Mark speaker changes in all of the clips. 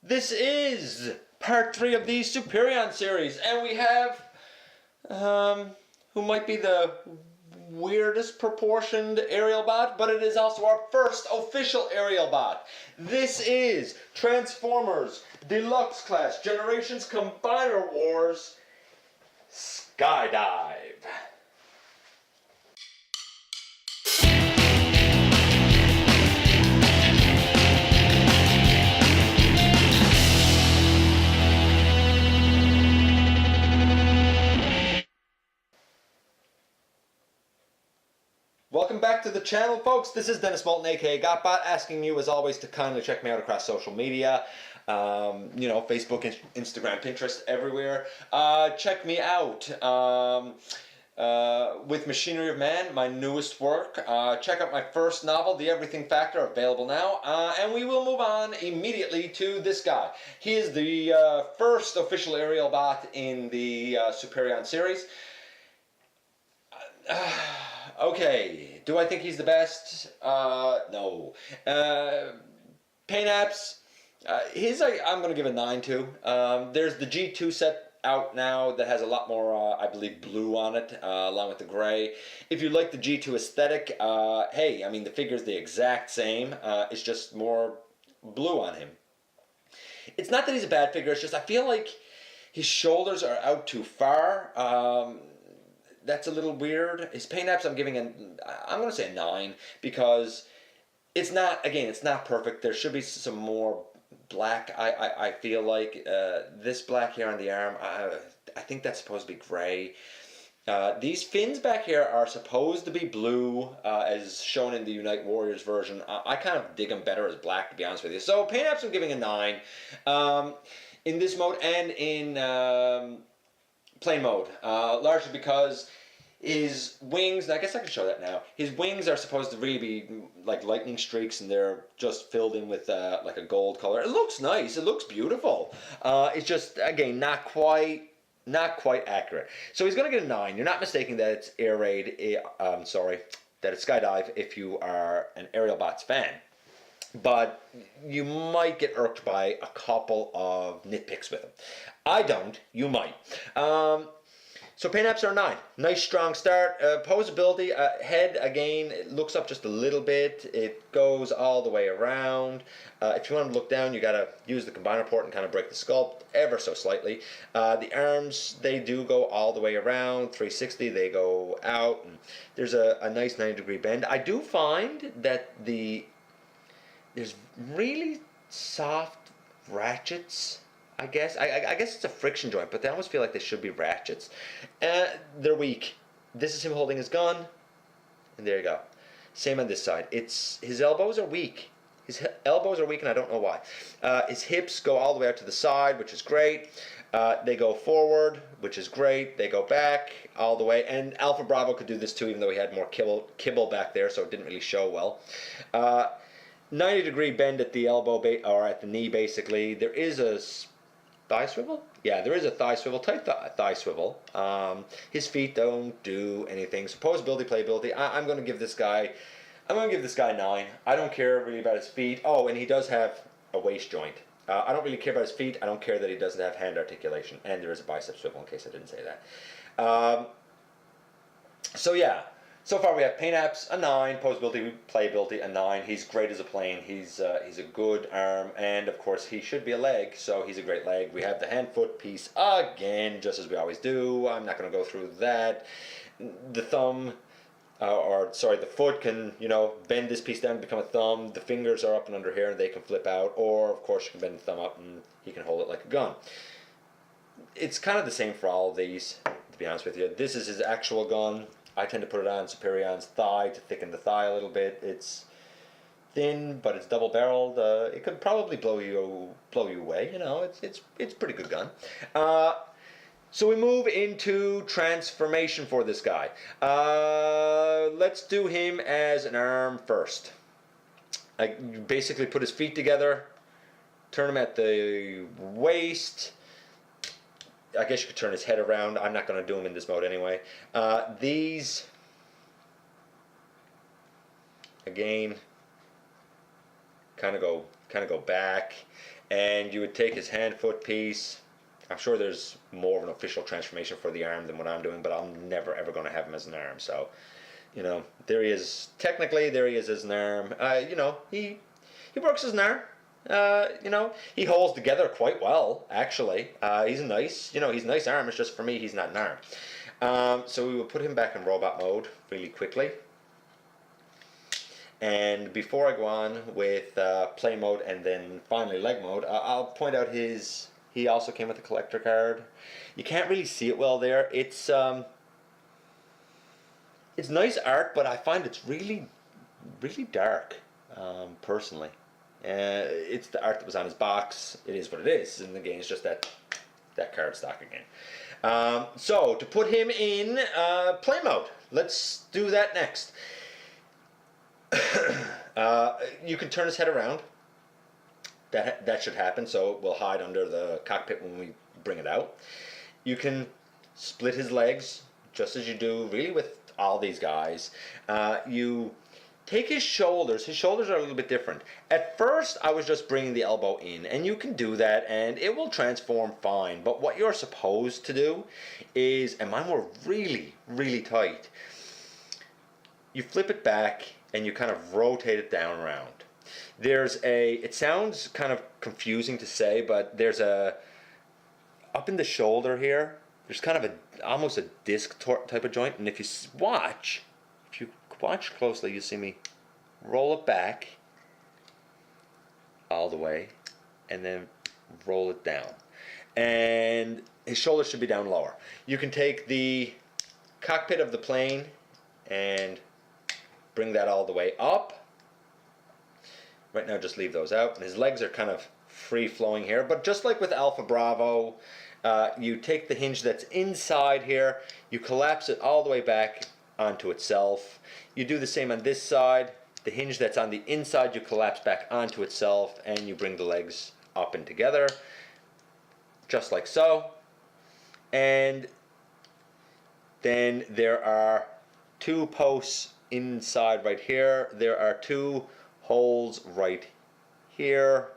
Speaker 1: This is part 3 of the Superion series, and we have, who might be the weirdest proportioned Aerialbot, but it is also our first official Aerialbot. This is Transformers Deluxe Class Generations Combiner Wars Skydive. Welcome back to the channel, folks. This is Dennis Moulton, aka GotBot, asking you as always to kindly check me out across social media. Facebook, Instagram, Pinterest, everywhere. Check me out with Machinery of Man, my newest work. Check out my first novel, The Everything Factor, available now. And we will move on immediately to this guy. He is the first official Aerialbot in the Superion series. Okay, do I think he's the best? No. Paint apps, I'm going to give a 9 to. There's the G2 set out now that has a lot more, I believe, blue on it, along with the gray. If you like the G2 aesthetic, hey, I mean, the figure's the exact same. It's just more blue on him. It's not that he's a bad figure, it's just I feel like his shoulders are out too far. That's a little weird. His paint apps I'm going to say a 9, because it's not perfect. There should be some more black. I feel like this black here on the arm, I think that's supposed to be gray. These fins back here are supposed to be blue, as shown in the Unite Warriors version. I kind of dig them better as black, to be honest with you. So paint apps I'm giving a 9. In this mode and in plain mode, largely because his wings, and I guess I can show that now, his wings are supposed to really be like lightning streaks, and they're just filled in with like a gold color. It looks nice, it looks beautiful. It's just, again, not quite accurate. So he's going to get a 9. You're not mistaking that it's Air Raid, that it's Skydive if you are an Aerialbots fan. But you might get irked by a couple of nitpicks with him. I don't. You might. So paint apps are 9. Nice strong start. Posability, head, again, it looks up just a little bit. It goes all the way around. If you want to look down, you got to use the combiner port and kind of break the sculpt ever so slightly. The arms, they do go all the way around. 360, they go out. And there's a nice 90-degree bend. I do find that there's really soft ratchets, I guess. I guess it's a friction joint, but they almost feel like they should be ratchets. They're weak. This is him holding his gun, and there you go. Same on this side. His elbows are weak. His elbows are weak, and I don't know why. His hips go all the way out to the side, which is great. They go forward, which is great. They go back all the way. And Alpha Bravo could do this too, even though he had more kibble back there, so it didn't really show well. 90-degree bend at the elbow, or at the knee, basically. There is a thigh swivel? Yeah, there is a thigh swivel, tight thigh swivel. His feet don't do anything. So posability, playability, I'm going to give this guy 9. I don't care really about his feet. Oh, and he does have a waist joint. I don't really care about his feet. I don't care that he doesn't have hand articulation. And there is a bicep swivel, in case I didn't say that. So yeah. So far we have paint apps, a 9, posability, playability, a 9. He's great as a plane. He's a good arm, and of course he should be a leg, so he's a great leg. We have the hand-foot piece again, just as we always do. I'm not going to go through that. The thumb, the foot can, bend this piece down to become a thumb. The fingers are up and under here, and they can flip out, or of course you can bend the thumb up and he can hold it like a gun. It's kind of the same for all of these, to be honest with you. This is his actual gun. I tend to put it on Superion's thigh to thicken the thigh a little bit. It's thin, but it's double-barreled. It could probably blow you away. It's a pretty good gun. So we move into transformation for this guy. Let's do him as an arm first. You basically put his feet together, turn him at the waist. I guess you could turn his head around. I'm not going to do him in this mode anyway. These, again, kind of go kind of go back, and you would take his hand foot piece. I'm sure there's more of an official transformation for the arm than what I'm doing, but I'm never ever going to have him as an arm. So, you know, there he is. Technically, there he is as an arm. You know, he works as an arm. You know, he holds together quite well, actually. He's a nice, you know, he's a nice arm. It's just for me, he's not an arm. So we will put him back in robot mode really quickly. And before I go on with play mode and then finally leg mode, I'll point out he also came with a collector card. You can't really see it well there. It's nice art, but I find it's really, really dark, personally. It's the art that was on his box. It is what it is, and the game is just that card stock again. So to put him in play mode, let's do that next. You can turn his head around. That should happen, so it will hide under the cockpit when we bring it out. You can split his legs, just as you do really with all these guys. You take his shoulders. His shoulders are a little bit different. At first, I was just bringing the elbow in, and you can do that, and it will transform fine. But what you're supposed to do is, and mine were really, really tight, you flip it back, and you kind of rotate it down around. It sounds kind of confusing to say, but there's up in the shoulder here, there's kind of almost a disc type of joint, and if you watch closely, you see me roll it back all the way, and then roll it down. And his shoulder should be down lower. You can take the cockpit of the plane and bring that all the way up. Right now, just leave those out. And his legs are kind of free-flowing here. But just like with Alpha Bravo, you take the hinge that's inside here, you collapse it all the way back onto itself. You do the same on this side. The hinge that's on the inside, you collapse back onto itself, and you bring the legs up and together, just like so. And then there are two posts inside right here. There are two holes right here,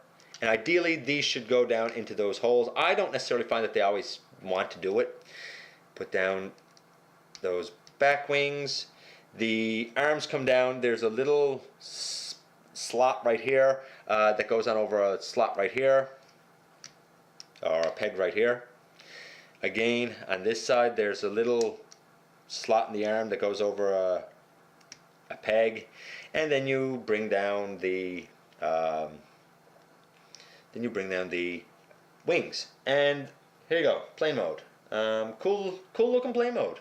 Speaker 1: and ideally these should go down into those holes. I don't necessarily find that they always want to do it. Put down those back wings. The arms come down. There's a little slot right here that goes on over a slot right here, or a peg right here. Again, on this side, there's a little slot in the arm that goes over a peg, and then you bring down the wings. And here you go, plane mode. Cool looking plane mode.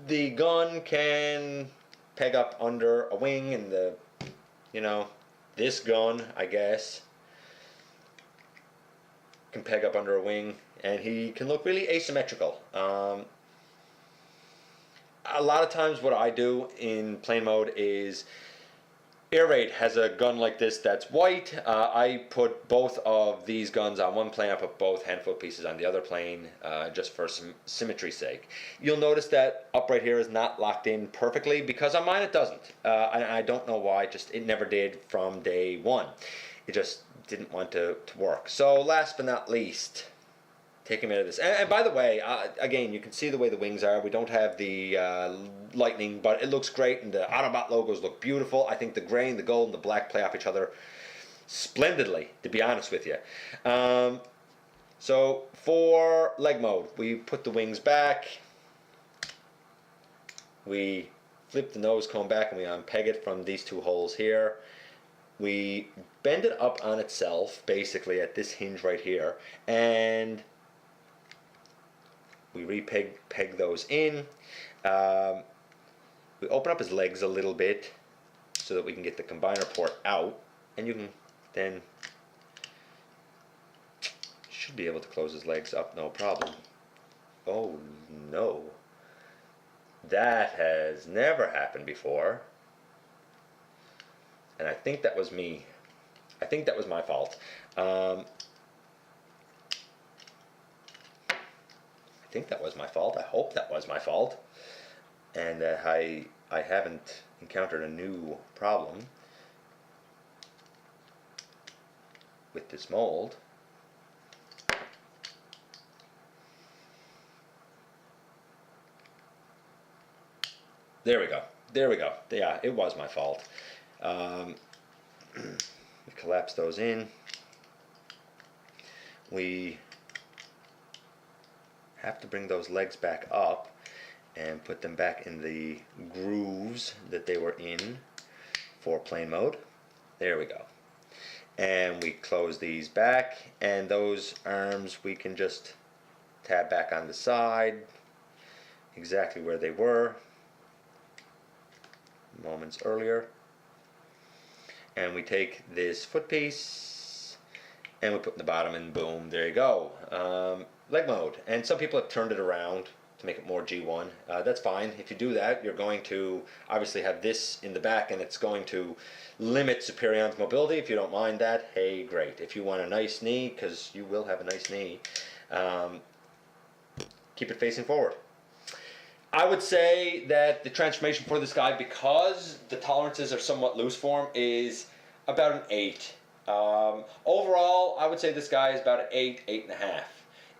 Speaker 1: The gun can peg up under a wing, and this gun, I guess, can peg up under a wing, and he can look really asymmetrical. A lot of times what I do in plane mode is, Air Raid has a gun like this that's white. I put both of these guns on one plane. I put both hand-foot pieces on the other plane, just for some symmetry's sake. You'll notice that up right here is not locked in perfectly, because on mine it doesn't. I don't know why, it never did from day one. It just didn't want to work. So last but not least, take him out of this. And by the way, again, you can see the way the wings are. We don't have the lightning, but it looks great, and the Autobot logos look beautiful. I think the gray and the gold and the black play off each other splendidly, to be honest with you. So for leg mode, we put the wings back. We flip the nose cone back, and we unpeg it from these two holes here. We bend it up on itself, basically at this hinge right here, and we peg those in. We open up his legs a little bit so that we can get the combiner port out, and you can then should be able to close his legs up, no problem. Oh no, that has never happened before, and I think that was me. I think that was my fault. I think that was my fault. I hope that was my fault, and I haven't encountered a new problem. with this mold. There we go. There we go. Yeah, it was my fault. We collapse those in. We have to bring those legs back up and put them back in the grooves that they were in for plane mode. There we go. And we close these back, and those arms we can just tab back on the side exactly where they were moments earlier. And we take this foot piece and we put in the bottom, and boom, there you go. Leg mode. And some people have turned it around to make it more G1. That's fine. If you do that, you're going to obviously have this in the back, and it's going to limit Superion's mobility. If you don't mind that, hey, great. If you want a nice knee, because you will have a nice knee, keep it facing forward. I would say that the transformation for this guy, because the tolerances are somewhat loose for him, is about an 8. Overall, I would say this guy is about an 8, 8.5.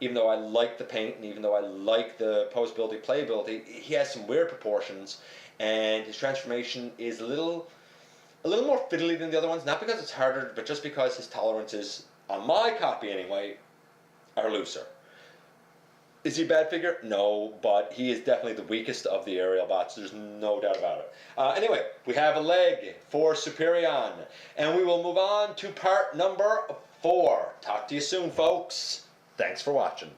Speaker 1: Even though I like the paint, and even though I like the posability, playability, he has some weird proportions, and his transformation is a little more fiddly than the other ones. Not because it's harder, but just because his tolerances, on my copy anyway, are looser. Is he a bad figure? No, but he is definitely the weakest of the Aerialbots. There's no doubt about it. Anyway, we have a leg for Superion, and we will move on to part number 4. Talk to you soon, folks. Thanks for watching.